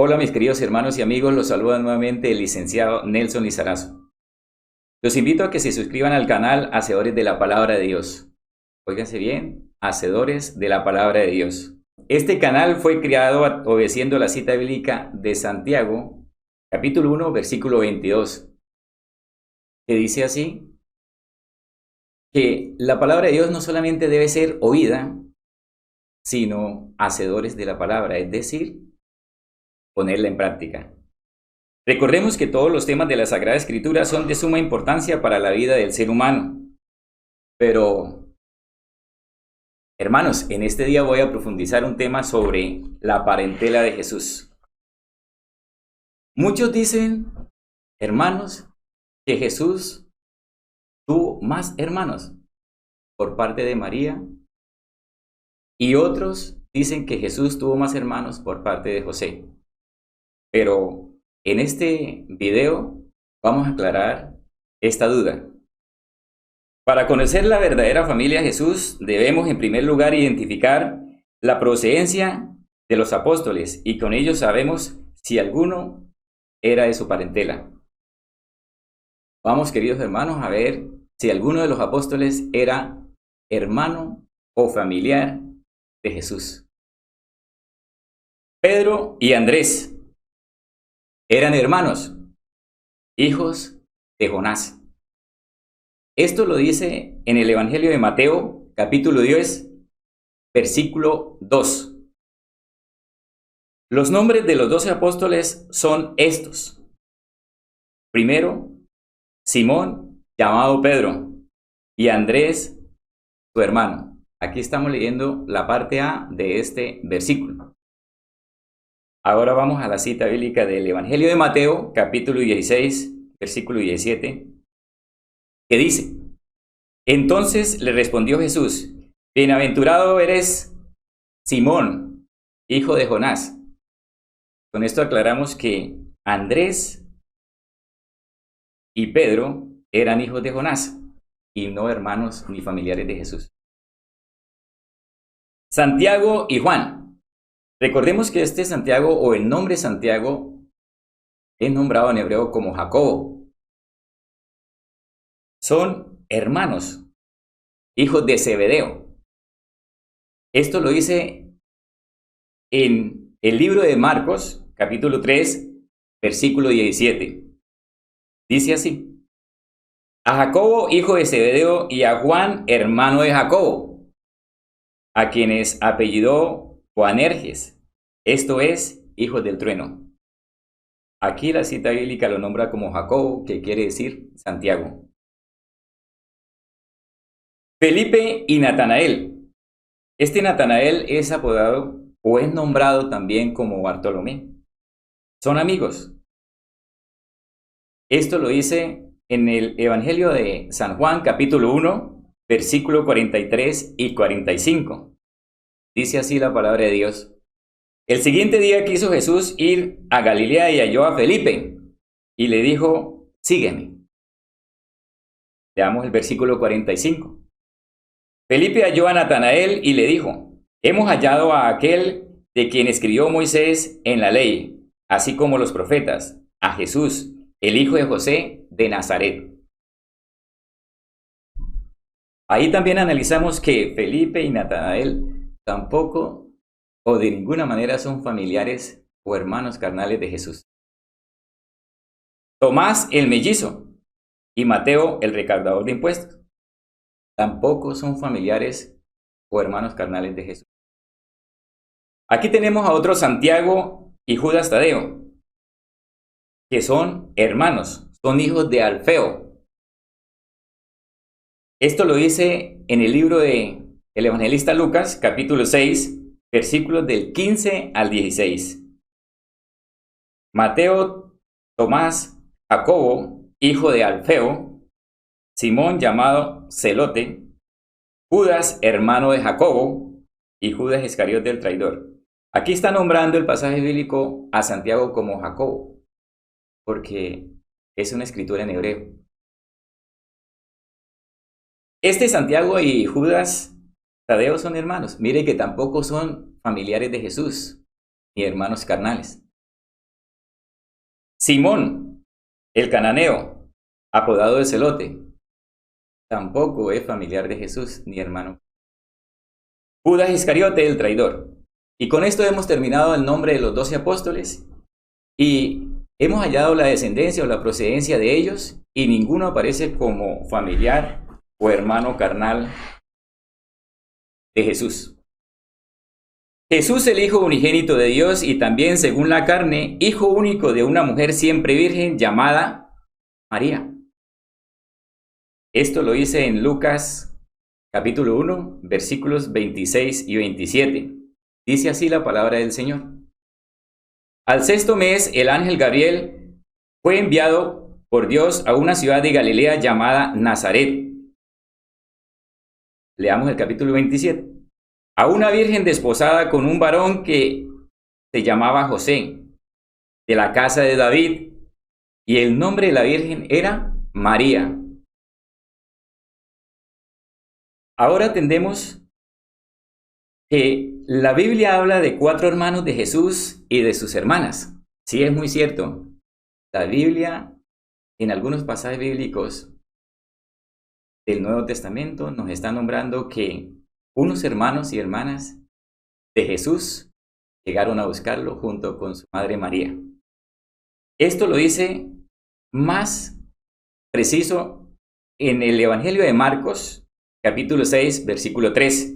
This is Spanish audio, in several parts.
Hola mis queridos hermanos y amigos, los saluda nuevamente el licenciado Nelson Lizarazo. Los invito a que se suscriban al canal Hacedores de la Palabra de Dios. Óiganse bien, Hacedores de la Palabra de Dios. Este canal fue creado obedeciendo la cita bíblica de Santiago, capítulo 1, versículo 22, que dice así, que la palabra de Dios no solamente debe ser oída, sino hacedores de la palabra, es decir, ponerla en práctica. Recordemos que todos los temas de la Sagrada Escritura son de suma importancia para la vida del ser humano. Pero, hermanos, en este día voy a profundizar un tema sobre la parentela de Jesús. Muchos dicen, hermanos, que Jesús tuvo más hermanos por parte de María, y otros dicen que Jesús tuvo más hermanos por parte de José. Pero en este video vamos a aclarar esta duda. Para conocer la verdadera familia de Jesús, debemos en primer lugar identificar la procedencia de los apóstoles y con ello sabemos si alguno era de su parentela. Vamos, queridos hermanos, a ver si alguno de los apóstoles era hermano o familiar de Jesús. Pedro y Andrés eran hermanos, hijos de Jonás. Esto lo dice en el Evangelio de Mateo, capítulo 10, versículo 2. Los nombres de los 12 apóstoles son estos. Primero, Simón, llamado Pedro, y Andrés, su hermano. Aquí estamos leyendo la parte A de este versículo. Ahora vamos a la cita bíblica del Evangelio de Mateo, capítulo 16, versículo 17, que dice, entonces le respondió Jesús, bienaventurado eres, Simón, hijo de Jonás. Con esto aclaramos que Andrés y Pedro eran hijos de Jonás y no hermanos ni familiares de Jesús. Santiago y Juan. Recordemos que este Santiago o el nombre Santiago es nombrado en hebreo como Jacobo. Son hermanos, hijos de Zebedeo. Esto lo dice en el libro de Marcos, capítulo 3, versículo 17. Dice así, a Jacobo, hijo de Zebedeo, y a Juan, hermano de Jacobo, a quienes apellidó Boanerges, esto es, hijos del trueno. Aquí la cita bíblica lo nombra como Jacobo, que quiere decir Santiago. Felipe y Natanael. Este Natanael es apodado o es nombrado también como Bartolomé. Son amigos. Esto lo dice en el Evangelio de San Juan, capítulo 1, versículo 43 y 45. Dice así la palabra de Dios. El siguiente día quiso Jesús ir a Galilea y halló a Felipe y le dijo, sígueme. Leamos el versículo 45. Felipe halló a Natanael y le dijo, hemos hallado a aquel de quien escribió Moisés en la ley, así como los profetas, a Jesús, el hijo de José de Nazaret. Ahí también analizamos que Felipe y Natanael tampoco o de ninguna manera son familiares o hermanos carnales de Jesús. Tomás el mellizo y Mateo el recaudador de impuestos tampoco son familiares o hermanos carnales de Jesús. Aquí tenemos a otro Santiago y Judas Tadeo, que son hermanos, son hijos de Alfeo. Esto lo dice en el libro de el evangelista Lucas, capítulo 6, versículos del 15 al 16. Mateo, Tomás, Jacobo, hijo de Alfeo, Simón llamado Celote, Judas, hermano de Jacobo, y Judas Iscariote el traidor. Aquí está nombrando el pasaje bíblico a Santiago como Jacobo, porque es una escritura en hebreo. Este Santiago y Judas Tadeo son hermanos. Mire que tampoco son familiares de Jesús, ni hermanos carnales. Simón, el cananeo, apodado el Celote, tampoco es familiar de Jesús ni hermano. Judas Iscariote, el traidor. Y con esto hemos terminado el nombre de los 12 apóstoles y hemos hallado la descendencia o la procedencia de ellos y ninguno aparece como familiar o hermano carnal de Jesús. Jesús, el Hijo unigénito de Dios y también, según la carne, hijo único de una mujer siempre virgen llamada María. Esto lo dice en Lucas capítulo 1, versículos 26 y 27. Dice así la palabra del Señor. Al sexto mes, el ángel Gabriel fue enviado por Dios a una ciudad de Galilea llamada Nazaret. Leamos el capítulo 27. A una virgen desposada con un varón que se llamaba José, de la casa de David, y el nombre de la virgen era María. Ahora entendemos que la Biblia habla de 4 hermanos de Jesús y de sus hermanas. Sí, es muy cierto. La Biblia, en algunos pasajes bíblicos del Nuevo Testamento, nos está nombrando que unos hermanos y hermanas de Jesús llegaron a buscarlo junto con su madre María. Esto lo dice más preciso en el Evangelio de Marcos, capítulo 6, versículo 3.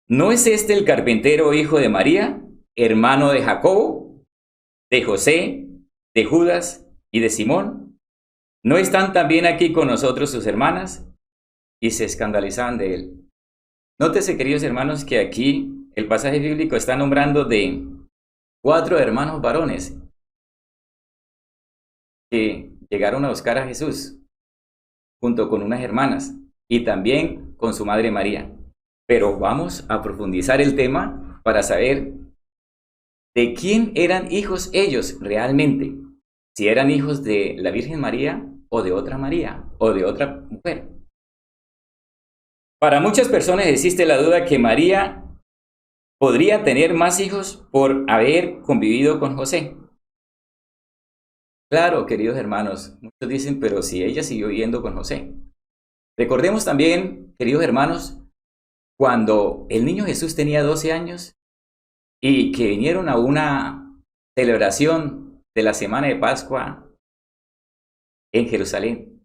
¿No es este el carpintero hijo de María, hermano de Jacobo, de José, de Judas y de Simón? ¿No están también aquí con nosotros sus hermanas? Y se escandalizaban de él. Nótese, queridos hermanos, que aquí el pasaje bíblico está nombrando de 4 hermanos varones que llegaron a buscar a Jesús junto con unas hermanas y también con su madre María. Pero vamos a profundizar el tema para saber de quién eran hijos ellos realmente. Si eran hijos de la Virgen María o de otra María o de otra mujer. Para muchas personas existe la duda que María podría tener más hijos por haber convivido con José. Claro, queridos hermanos, muchos dicen, pero si ella siguió viviendo con José. Recordemos también, queridos hermanos, cuando el niño Jesús tenía 12 años y que vinieron a una celebración de la semana de Pascua en Jerusalén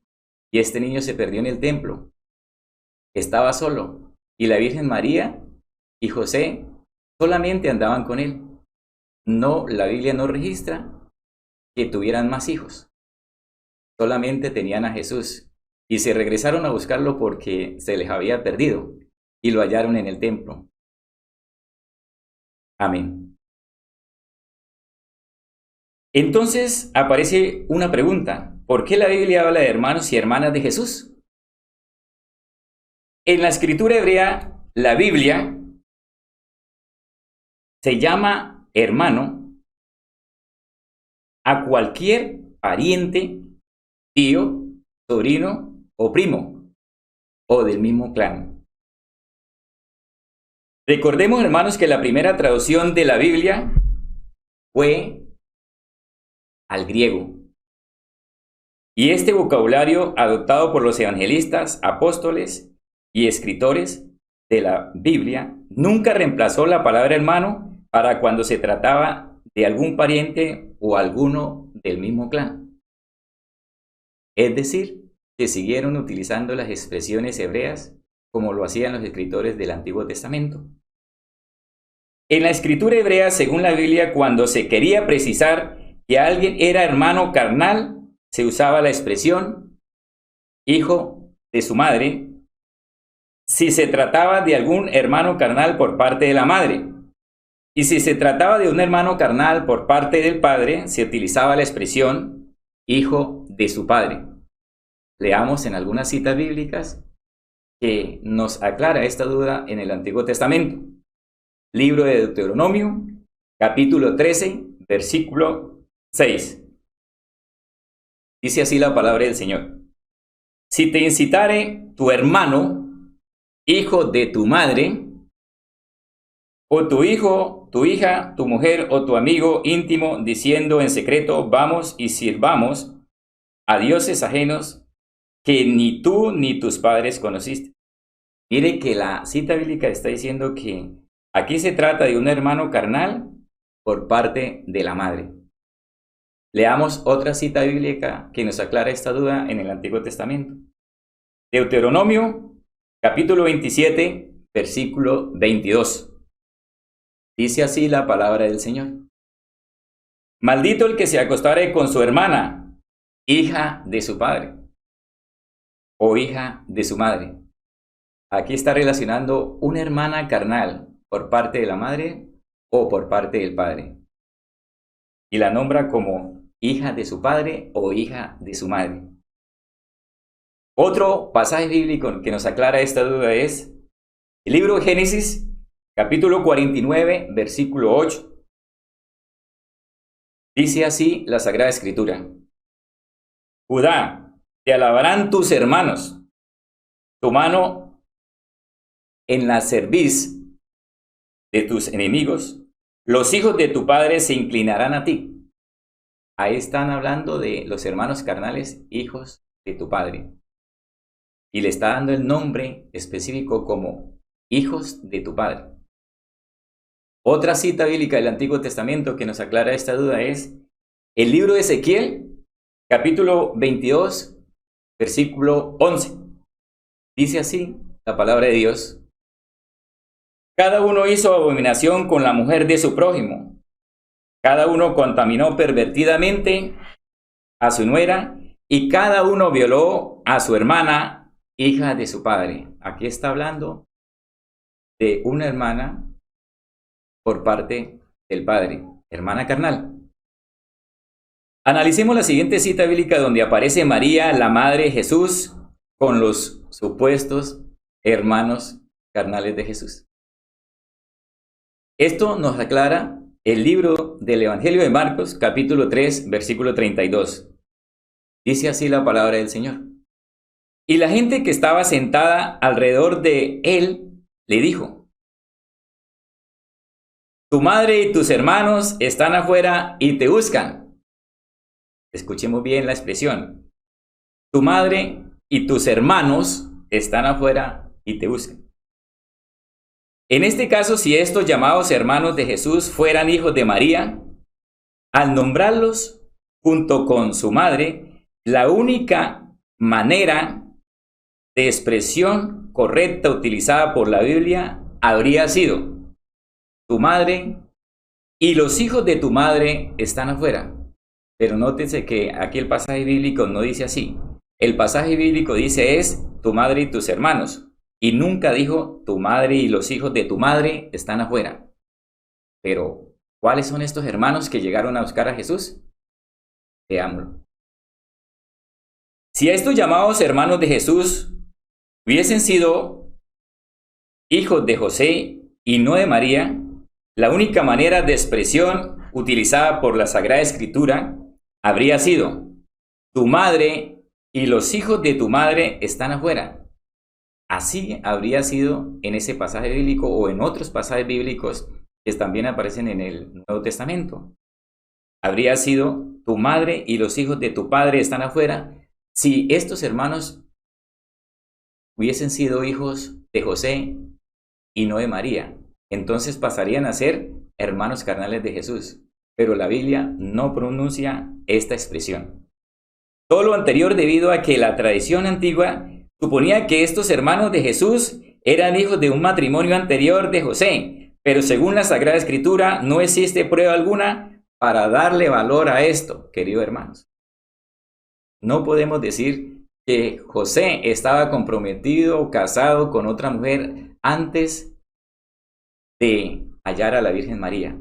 y este niño se perdió en el templo. Estaba solo y la Virgen María y José solamente andaban con él. No, la Biblia no registra que tuvieran más hijos. Solamente tenían a Jesús y se regresaron a buscarlo porque se les había perdido y lo hallaron en el templo. Amén. Entonces aparece una pregunta. ¿Por qué la Biblia habla de hermanos y hermanas de Jesús? En la escritura hebrea, la Biblia se llama hermano a cualquier pariente, tío, sobrino o primo, o del mismo clan. Recordemos, hermanos, que la primera traducción de la Biblia fue al griego. Y este vocabulario, adoptado por los evangelistas, apóstoles y escritores de la Biblia, nunca reemplazó la palabra hermano para cuando se trataba de algún pariente o alguno del mismo clan. Es decir, que siguieron utilizando las expresiones hebreas como lo hacían los escritores del Antiguo Testamento. En la escritura hebrea, según la Biblia, cuando se quería precisar que alguien era hermano carnal, se usaba la expresión hijo de su madre, si se trataba de algún hermano carnal por parte de la madre. Y si se trataba de un hermano carnal por parte del padre, se utilizaba la expresión hijo de su padre. Leamos en algunas citas bíblicas que nos aclara esta duda en el Antiguo Testamento. Libro de Deuteronomio, capítulo 13, versículo 6. Dice así la palabra del Señor. Si te incitare tu hermano, hijo de tu madre, o tu hijo, tu hija, tu mujer o tu amigo íntimo diciendo en secreto, vamos y sirvamos a dioses ajenos que ni tú ni tus padres conociste. Mire que la cita bíblica está diciendo que aquí se trata de un hermano carnal por parte de la madre. Leamos otra cita bíblica que nos aclara esta duda en el Antiguo Testamento. Deuteronomio, capítulo 27, versículo 22. Dice así la palabra del Señor. Maldito el que se acostare con su hermana, hija de su padre, o hija de su madre. Aquí está relacionando una hermana carnal por parte de la madre o por parte del padre. Y la nombra como hija de su padre o hija de su madre. Otro pasaje bíblico que nos aclara esta duda es el libro de Génesis, capítulo 49, versículo 8. Dice así la Sagrada Escritura. Judá, te alabarán tus hermanos, tu mano en la cerviz de tus enemigos, los hijos de tu padre se inclinarán a ti. Ahí están hablando de los hermanos carnales, hijos de tu padre. Y le está dando el nombre específico como hijos de tu padre. Otra cita bíblica del Antiguo Testamento que nos aclara esta duda es el libro de Ezequiel, capítulo 22, versículo 11. Dice así la palabra de Dios. Cada uno hizo abominación con la mujer de su prójimo. Cada uno contaminó pervertidamente a su nuera y cada uno violó a su hermana, hija de su padre. Aquí está hablando de una hermana por parte del padre, hermana carnal. Analicemos la siguiente cita bíblica donde aparece María, la madre de Jesús, con los supuestos hermanos carnales de Jesús. Esto nos aclara el libro del Evangelio de Marcos, capítulo 3, versículo 32. Dice así la palabra del Señor. Y la gente que estaba sentada alrededor de él le dijo, tu madre y tus hermanos están afuera y te buscan. Escuchemos bien la expresión. Tu madre y tus hermanos están afuera y te buscan. En este caso, si estos llamados hermanos de Jesús fueran hijos de María, al nombrarlos junto con su madre, la única manera de expresión correcta utilizada por la Biblia habría sido, tu madre y los hijos de tu madre están afuera. Pero nótese que aquí el pasaje bíblico no dice así. El pasaje bíblico dice es tu madre y tus hermanos. Y nunca dijo tu madre y los hijos de tu madre están afuera. Pero, ¿cuáles son estos hermanos que llegaron a buscar a Jesús? Veámoslo. Si estos llamados hermanos de Jesús hubiesen sido hijos de José y no de María, la única manera de expresión utilizada por la Sagrada Escritura habría sido tu madre y los hijos de tu madre están afuera. Así habría sido en ese pasaje bíblico o en otros pasajes bíblicos que también aparecen en el Nuevo Testamento. Habría sido tu madre y los hijos de tu padre están afuera si estos hermanos hubiesen sido hijos de José y no de María. Entonces pasarían a ser hermanos carnales de Jesús. Pero la Biblia no pronuncia esta expresión. Todo lo anterior debido a que la tradición antigua suponía que estos hermanos de Jesús eran hijos de un matrimonio anterior de José, pero según la Sagrada Escritura no existe prueba alguna para darle valor a esto, queridos hermanos. No podemos decir que José estaba comprometido o casado con otra mujer antes de hallar a la Virgen María,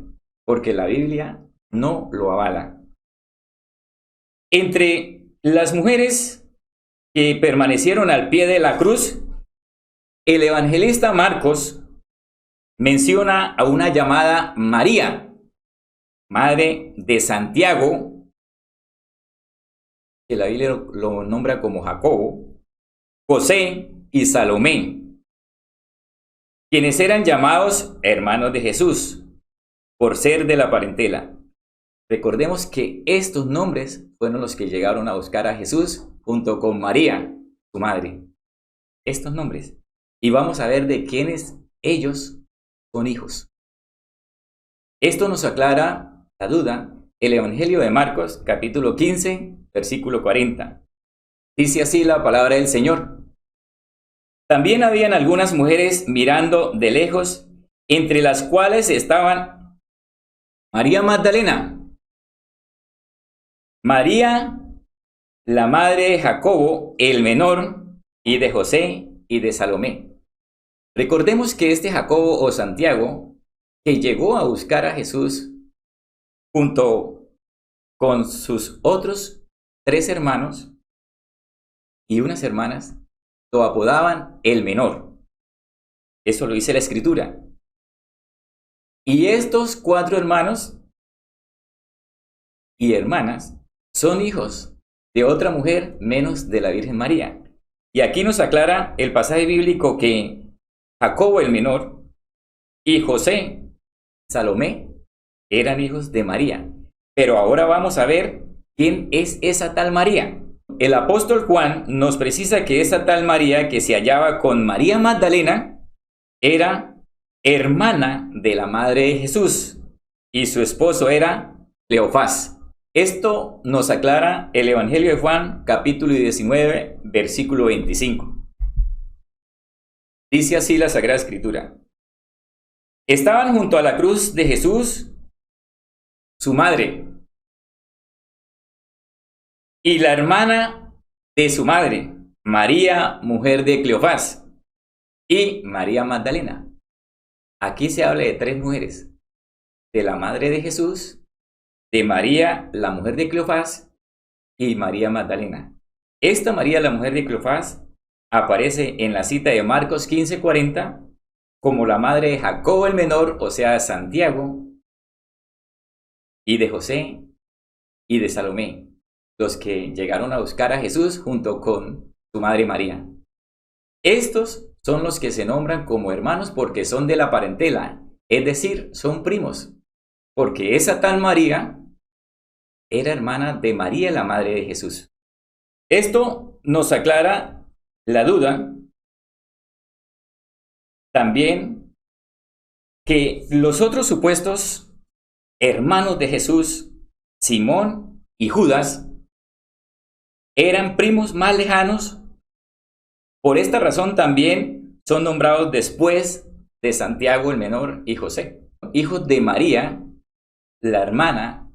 porque la Biblia no lo avala. Entre las mujeres que permanecieron al pie de la cruz, el evangelista Marcos menciona a una llamada María, madre de Santiago, que la Biblia lo nombra como Jacobo, José y Salomé, quienes eran llamados hermanos de Jesús. por ser de la parentela. Recordemos que estos nombres fueron los que llegaron a buscar a Jesús junto con María, su madre. Estos nombres. Y vamos a ver de quiénes ellos son hijos. Esto nos aclara la duda el Evangelio de Marcos, capítulo 15, versículo 40. Dice así la palabra del Señor. También habían algunas mujeres mirando de lejos, entre las cuales estaban María Magdalena, María, la madre de Jacobo, el menor, y de José y de Salomé. Recordemos que este Jacobo o Santiago, que llegó a buscar a Jesús junto con sus otros 3 hermanos y unas hermanas, lo apodaban el menor. Eso lo dice la Escritura. Y estos 4 hermanos y hermanas son hijos de otra mujer menos de la Virgen María. Y aquí nos aclara el pasaje bíblico que Jacobo el menor y José, Salomé, eran hijos de María. Pero ahora vamos a ver quién es esa tal María. El apóstol Juan nos precisa que esa tal María que se hallaba con María Magdalena era hermana de la madre de Jesús y su esposo era Cleofás. Esto nos aclara el Evangelio de Juan, capítulo 19, versículo 25. Dice así la Sagrada Escritura. Estaban junto a la cruz de Jesús, su madre, y la hermana de su madre, María, mujer de Cleofás, y María Magdalena. Aquí se habla de 3 mujeres, de la madre de Jesús, de María, la mujer de Cleofás, y María Magdalena. Esta María, la mujer de Cleofás, aparece en la cita de Marcos 15:40 como la madre de Jacobo el menor, o sea, Santiago, y de José y de Salomé, los que llegaron a buscar a Jesús junto con su madre María. Estos son los que se nombran como hermanos porque son de la parentela, es decir, son primos, porque esa tal María era hermana de María, la madre de Jesús. Esto nos aclara la duda también que los otros supuestos hermanos de Jesús, Simón y Judas, eran primos más lejanos. Por esta razón también son nombrados después de Santiago el menor y José, hijos de María, la hermana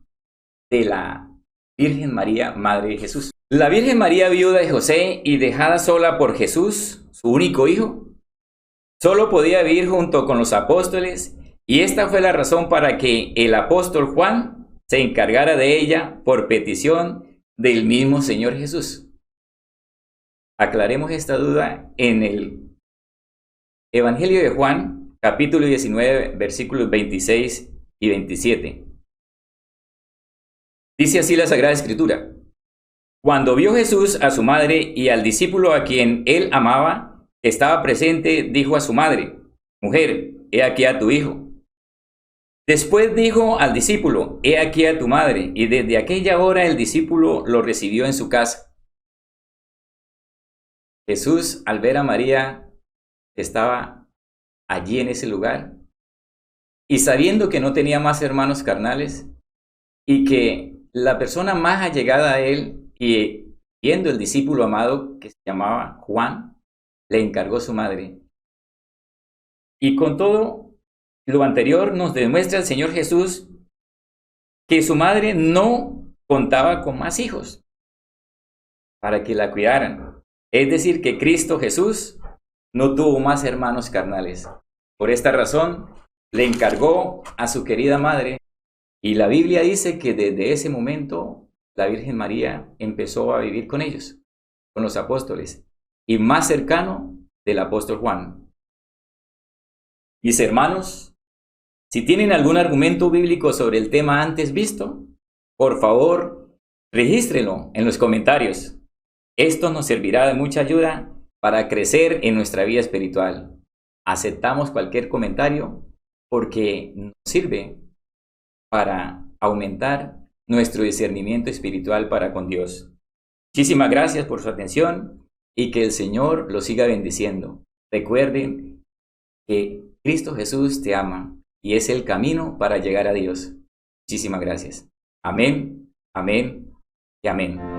de la Virgen María, madre de Jesús. La Virgen María, viuda de José y dejada sola por Jesús, su único hijo, solo podía vivir junto con los apóstoles, y esta fue la razón para que el apóstol Juan se encargara de ella por petición del mismo Señor Jesús. Aclaremos esta duda en el Evangelio de Juan, capítulo 19, versículos 26 y 27. Dice así la Sagrada Escritura. Cuando vio Jesús a su madre y al discípulo a quien él amaba, estaba presente, dijo a su madre, mujer, he aquí a tu hijo. Después dijo al discípulo, he aquí a tu madre, y desde aquella hora el discípulo lo recibió en su casa. Jesús, al ver a María, estaba allí en ese lugar, y sabiendo que no tenía más hermanos carnales, y que la persona más allegada a él, y viendo el discípulo amado que se llamaba Juan, le encargó su madre. Y con todo lo anterior nos demuestra el Señor Jesús que su madre no contaba con más hijos para que la cuidaran. Es decir, que Cristo Jesús no tuvo más hermanos carnales. Por esta razón, le encargó a su querida madre, y la Biblia dice que desde ese momento la Virgen María empezó a vivir con ellos, con los apóstoles, y más cercano del apóstol Juan. Mis hermanos, si tienen algún argumento bíblico sobre el tema antes visto, por favor, regístrelo en los comentarios. Esto nos servirá de mucha ayuda para crecer en nuestra vida espiritual. Aceptamos cualquier comentario porque nos sirve para aumentar nuestro discernimiento espiritual para con Dios. Muchísimas gracias por su atención y que el Señor los siga bendiciendo. Recuerden que Cristo Jesús te ama y es el camino para llegar a Dios. Muchísimas gracias. Amén, amén y amén.